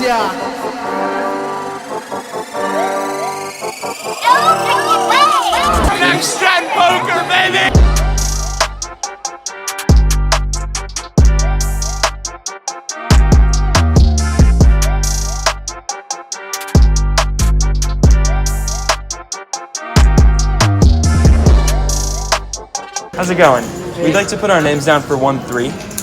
yeah. Next gen poker, baby! How's it going? We'd like to put our names down for 1-3.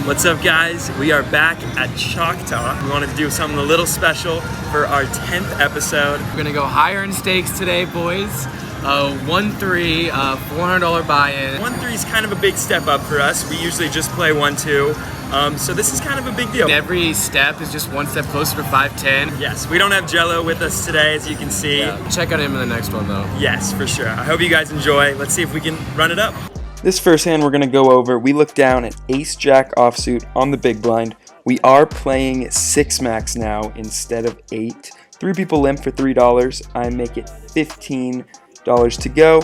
What's up, guys? We are back at Choctaw. We wanted to do something a little special for our 10th episode. We're gonna go higher in stakes today, boys. 1-3, $400 buy-in. 1-3 is kind of a big step up for us. We usually just play 1-2. So this is kind of a big deal. Every step is just one step closer to 5-10. Yes, we don't have Jello with us today, as you can see. Yeah. Check out him in the next one, though. Yes, for sure. I hope you guys enjoy. Let's see if we can run it up. This first hand we're going to go over, we look down at Ace-Jack offsuit on the big blind. We are playing 6 max now instead of 8. 3 people limp for $3. I make it $15 to go.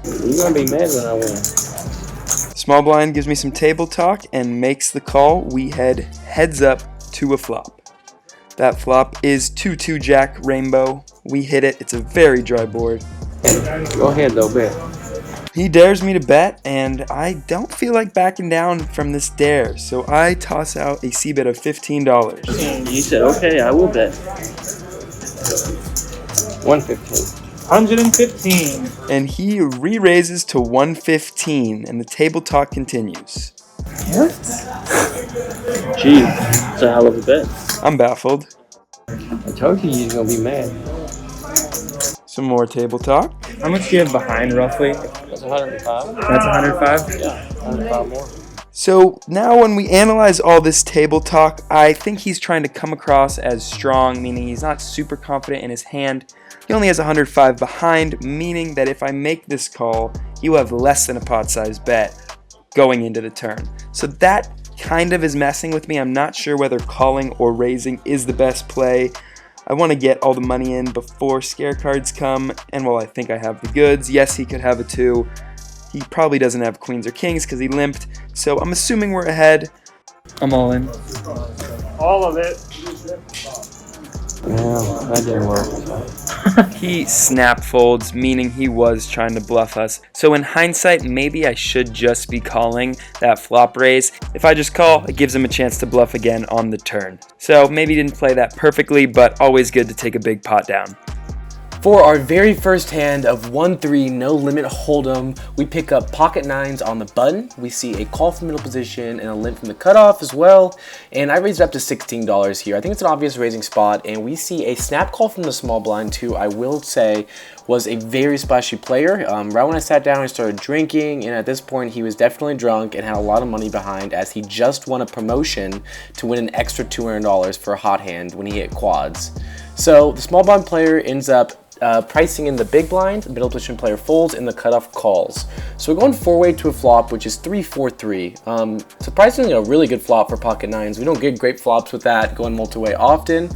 You're going to be mad when I win. Small blind gives me some table talk and makes the call. We head heads up to a flop. That flop is 2-2 Jack Rainbow. We hit it. It's a very dry board. Go ahead though, bet. He dares me to bet, and I don't feel like backing down from this dare, so I toss out a C-bet of $15. You said, okay, I will bet. 115. 115. And he re-raises to 115, and the table talk continues. What? Gee, it's a hell of a bet. I'm baffled. I told you you're going to be mad. Some more table talk. How much do you have behind, roughly? That's 105. That's 105? Yeah, 105 more. So now when we analyze all this table talk, I think he's trying to come across as strong, meaning he's not super confident in his hand. He only has 105 behind, meaning that if I make this call, he will have less than a pot-sized bet going into the turn. So that kind of is messing with me. I'm not sure whether calling or raising is the best play. I want to get all the money in before scare cards come, and while I think I have the goods, yes, he could have a 2. He probably doesn't have queens or kings because he limped, so I'm assuming we're ahead. I'm all in. All of it. Yeah, that didn't work. He snap folds, meaning he was trying to bluff us. So in hindsight, maybe I should just be calling that flop raise. If I just call, it gives him a chance to bluff again on the turn. So maybe he didn't play that perfectly, but always good to take a big pot down. For our very first hand of 1-3 no limit hold'em, we pick up pocket nines on the button. We see a call from middle position and a limp from the cutoff as well. And I raised it up to $16 here. I think it's an obvious raising spot. And we see a snap call from the small blind, who I will say was a very splashy player. Right when I sat down, I started drinking, and at this point he was definitely drunk and had a lot of money behind, as he just won a promotion to win an extra $200 for a hot hand when he hit quads. So the small blind player ends up pricing in the big blind, the middle position player folds, and the cutoff calls. So we're going 4-way to a flop, which is 3-4-3. Surprisingly, a really good flop for pocket nines. We don't get great flops with that going multi-way often.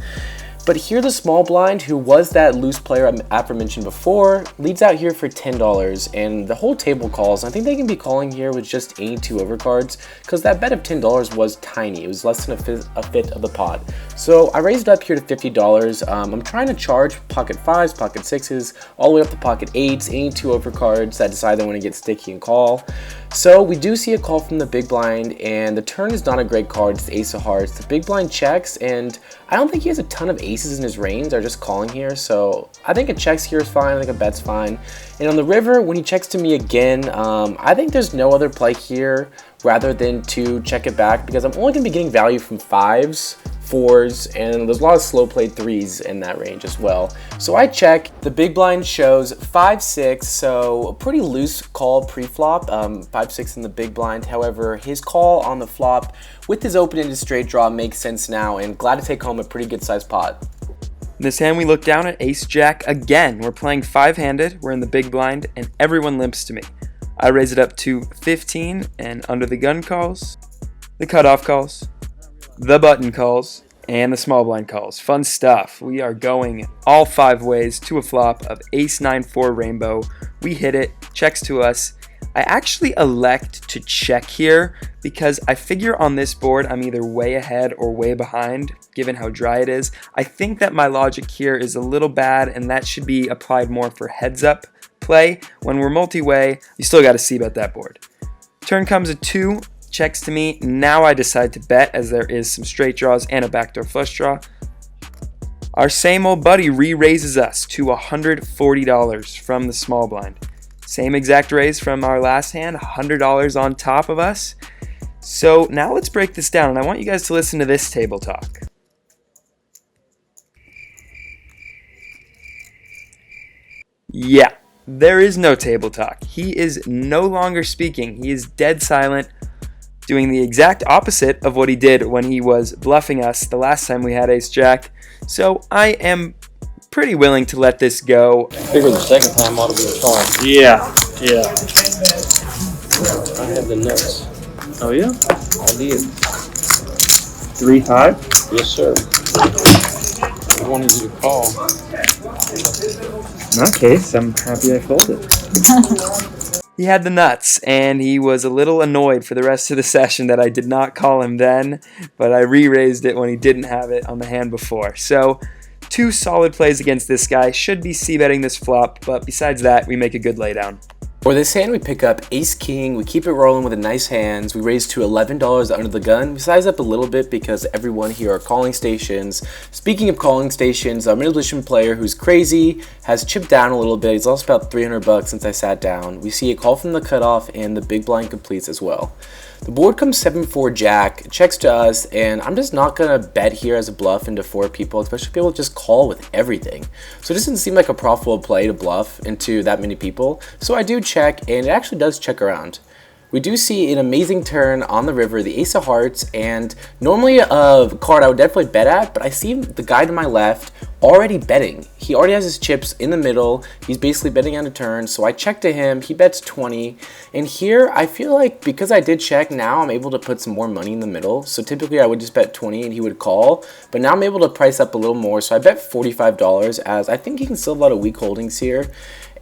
But here the small blind, who was that loose player I aforementioned before, leads out here for $10, and the whole table calls. I think they can be calling here with just 82 overcards, because that bet of $10 was tiny. It was less than a fifth of the pot. So I raised it up here to $50. I'm trying to charge pocket 5s, pocket 6s, all the way up to pocket 8s, 82 overcards that decide they want to get sticky and call. So we do see a call from the big blind, and the turn is not a great card. It's the ace of hearts. The big blind checks, and I don't think he has a ton of aces in his range. They're just calling here, so I think a checks here is fine. I think a bet's fine. And on the river, when he checks to me again, I think there's no other play here rather than to check it back, because I'm only going to be getting value from 5s, 4s, and there's a lot of slow played 3s in that range as well. So I check. The big blind shows 5-6, so a pretty loose call pre-flop, 5-6 in the big blind. However, his call on the flop with his open-ended straight draw makes sense now, and glad to take home a pretty good sized pot. This hand we look down at Ace-Jack again. We're playing 5-handed, we're in the big blind, and everyone limps to me. I raise it up to 15, and under the gun calls, the cutoff calls, the button calls, and the small blind calls. Fun stuff. We are going all 5 ways to a flop of Ace-9-4 Rainbow. We hit it, checks to us. I actually elect to check here because I figure on this board I'm either way ahead or way behind, given how dry it is. I think that my logic here is a little bad, and that should be applied more for heads up play. When we're multi-way, you still got to c-bet that board. Turn comes a 2, checks to me. Now I decide to bet, as there is some straight draws and a backdoor flush draw. Our same old buddy re-raises us to $140 from the small blind. Same exact raise from our last hand, $100 on top of us. So now let's break this down, and I want you guys to listen to this table talk. Yeah, there is no table talk. He is no longer speaking. He is dead silent, doing the exact opposite of what he did when he was bluffing us the last time we had ace-jack. So I am pretty willing to let this go. I figured the second time ought to be a charm. Yeah. I have the nuts. Oh yeah? I did. 3-5? Yes, sir. I wanted you to call. In that case, I'm happy I folded. He had the nuts, and he was a little annoyed for the rest of the session that I did not call him then, but I re-raised it when he didn't have it on the hand before. So 2 solid plays against this guy. Should be c-betting this flop, but besides that, we make a good laydown. For this hand, we pick up ace-king, we keep it rolling with the nice hands, we raise to $11 under the gun, we size up a little bit because everyone here are calling stations. Speaking of calling stations, our middle position player, who's crazy, has chipped down a little bit. He's lost about $300 since I sat down. We see a call from the cutoff, and the big blind completes as well. The board comes 7-4 jack, checks to us, and I'm just not going to bet here as a bluff into 4 people, especially people just call with everything. So it doesn't seem like a profitable play to bluff into that many people. So I do check, and it actually does check around. We do see an amazing turn on the river, the ace of hearts, and normally a card I would definitely bet at, but I see the guy to my left already betting. He already has his chips in the middle. He's basically betting on a turn, so I check to him. He bets 20, and here I feel like because I did check, now I'm able to put some more money in the middle. So typically I would just bet 20 and he would call, but now I'm able to price up a little more, so I bet $45, as I think he can still have a lot of weak holdings here.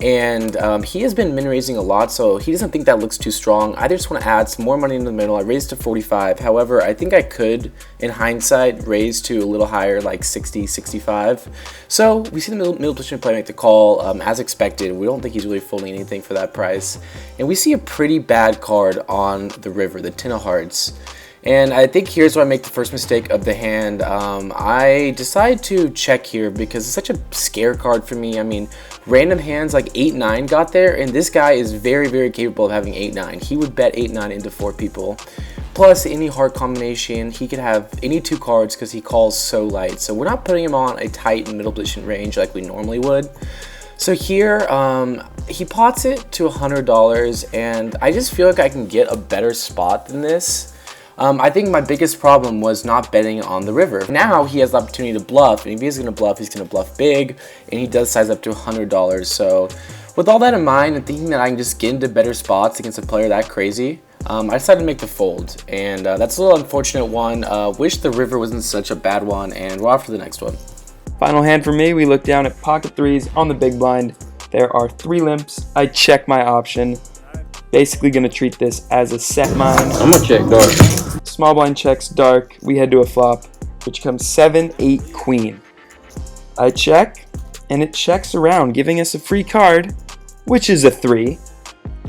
And he has been min raising a lot, so he doesn't think that looks too strong. I just want to add some more money in the middle. I raised to 45. However, I think I could, in hindsight, raise to a little higher, like 60, 65. So we see the middle position player make the call as expected. We don't think he's really folding anything for that price. And we see a pretty bad card on the river, the 10 of hearts. And I think here's where I make the first mistake of the hand. I decide to check here because it's such a scare card for me. I mean, random hands like 8-9 got there, and this guy is very, very capable of having 8-9. He would bet 8-9 into 4 people. Plus, any heart combination, he could have any 2 cards because he calls so light. So we're not putting him on a tight middle position range like we normally would. So here, he pots it to $100, and I just feel like I can get a better spot than this. I think my biggest problem was not betting on the river. Now he has the opportunity to bluff, and if he's going to bluff, he's going to bluff big, and he does size up to $100. So with all that in mind, and thinking that I can just get into better spots against a player that crazy, I decided to make the fold, and that's a little unfortunate one. Wish the river wasn't such a bad one, and we're off to the next one. Final hand for me, we look down at pocket threes on the big blind. There are 3 limps. I check my option. Basically going to treat this as a set mine. I'm going to check dark. Small blind checks dark. We head to a flop, which comes 7-8 queen. I check, and it checks around, giving us a free card, which is a 3.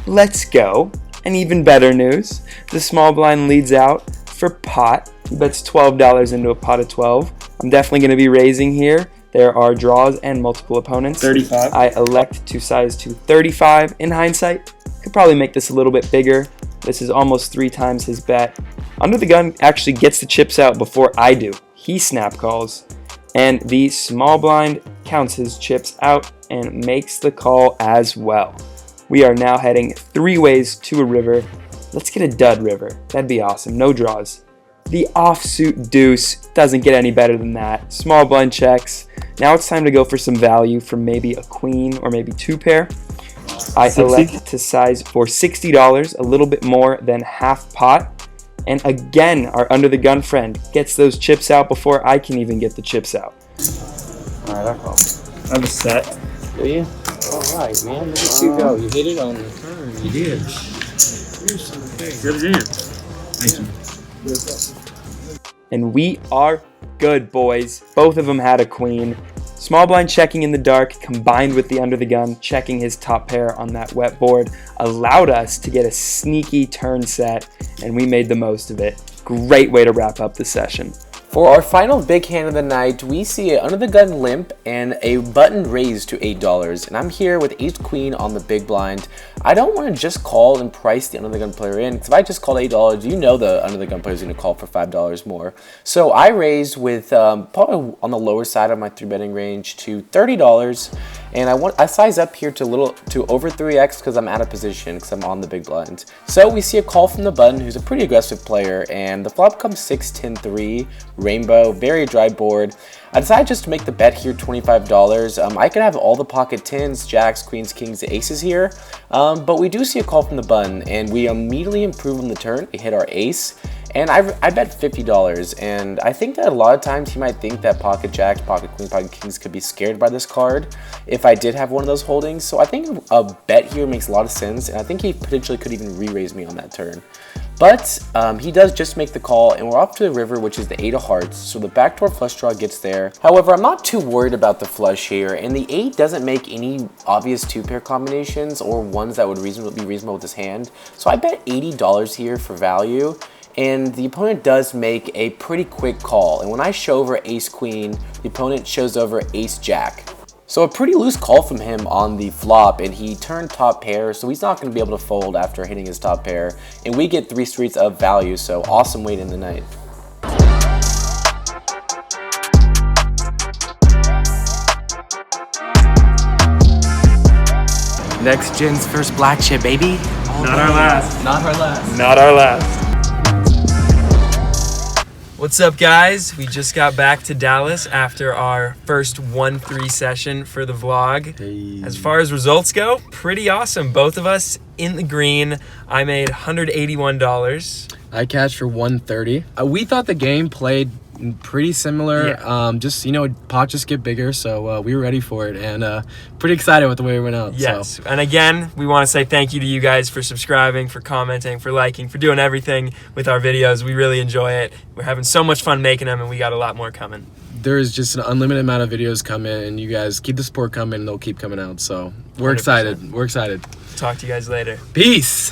Let's go. And even better news, the small blind leads out for pot. He bets $12 into a pot of 12. I'm definitely going to be raising here. There are draws and multiple opponents. 35. I elect to size to 35 in hindsight. Could probably make this a little bit bigger. This is almost 3 times his bet. Under the gun actually gets the chips out before I do. He snap calls. And the small blind counts his chips out and makes the call as well. We are now heading 3 ways to a river. Let's get a dud river. That'd be awesome. No draws. The offsuit deuce doesn't get any better than that. Small blind checks. Now it's time to go for some value from maybe a queen or maybe 2 pair. I elect to size for $60, a little bit more than half pot. And again, our under the gun friend gets those chips out before I can even get the chips out. Alright, I call. I have a set. Do you? Alright, man. Look at you go. You hit it on the turn. You did. Good hand. Thank you. And we are good, boys. Both of them had a queen. Small blind checking in the dark combined with the under the gun checking his top pair on that wet board allowed us to get a sneaky turn set, and we made the most of it. Great way to wrap up the session. For our final big hand of the night, we see an under the gun limp and a button raised to $8. And I'm here with ace queen on the big blind. I don't want to just call and price the under the gun player in, because if I just called $8, you know the under the gun player is going to call for $5 more. So I raised with probably on the lower side of my 3-betting range to $30. And I size up here to over 3x because I'm out of position because I'm on the big blind. So we see a call from the button, who's a pretty aggressive player, and the flop comes 6-10-3, rainbow, very dry board. I decided just to make the bet here, $25. I could have all the pocket 10s, jacks, queens, kings, aces here, but we do see a call from the button, and we immediately improve on the turn. We hit our ace. And I bet $50, and I think that a lot of times he might think that pocket jacks, pocket queens, pocket kings could be scared by this card if I did have one of those holdings. So I think a bet here makes a lot of sense, and I think he potentially could even re-raise me on that turn. But he does just make the call, and we're off to the river, which is the 8 of hearts, so the backdoor flush draw gets there. However, I'm not too worried about the flush here, and the 8 doesn't make any obvious 2-pair combinations or ones that would be reasonable with his hand. So I bet $80 here for value. And the opponent does make a pretty quick call. And when I show over ace queen, the opponent shows over ace jack. So a pretty loose call from him on the flop, and he turned top pair, so he's not going to be able to fold after hitting his top pair. And we get 3 streets of value, so awesome way to end the night. Next gen's first black chip, baby. Not our last. Not our last. Not our last. What's up, guys? We just got back to Dallas after our first 1-3 session for the vlog. Hey. As far as results go, pretty awesome. Both of us in the green. I made $181. I cashed for 130. We thought the game played pretty similar. Yeah. Just, pot just get bigger, so we were ready for it, and pretty excited with the way it went out. Yes, So. and again, we want to say thank you to you guys for subscribing, for commenting, for liking, for doing everything with our videos. We really enjoy it. We're having so much fun making them, and we got a lot more coming. There's just an unlimited amount of videos coming, and you guys keep the support coming, and they'll keep coming out. So we're 100%. excited. We're excited. Talk to you guys later. Peace.